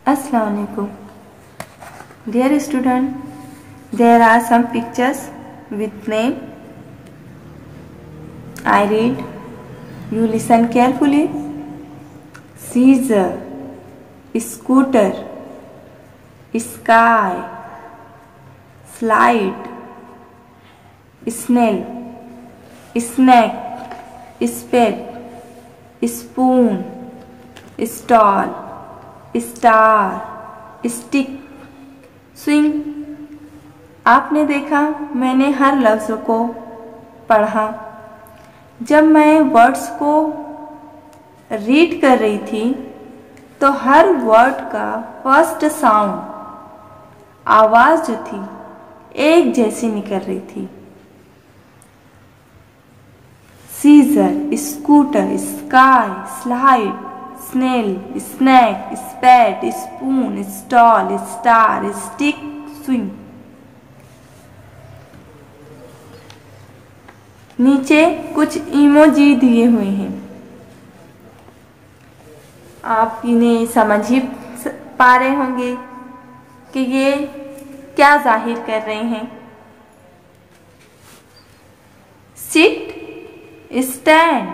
Assalamualaikum. Dear student, there are some pictures with name. I read. You listen carefully. Scissor, scooter, sky, slide, snail, snack, spade, spoon, stall, star, stick, swing. आपने देखा मैंने हर लफ्ज़ को पढ़ा। जब मैं words को रीड कर रही थी तो हर वर्ड का फर्स्ट साउंड, आवाज़ जो थी एक जैसी निकल रही थी। Scissor, scooter, sky, slide, snail, snack, spade, spoon, stall, star, stick, swing. नीचे कुछ इमोजी दिए हुए हैं। आप इन्हें समझ ही पा रहे होंगे कि ये क्या जाहिर कर रहे हैं। Sit, stand,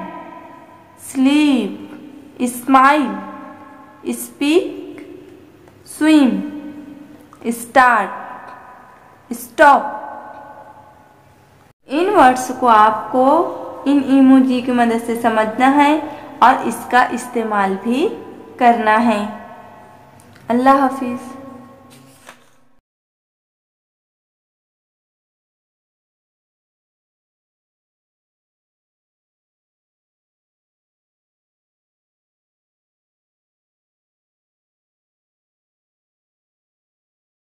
sleep, smile, speak, swim, start, stop. इन वर्ड्स को आपको इन इमोजी की मदद से समझना है और इसका इस्तेमाल भी करना है। अल्लाह हाफिज़।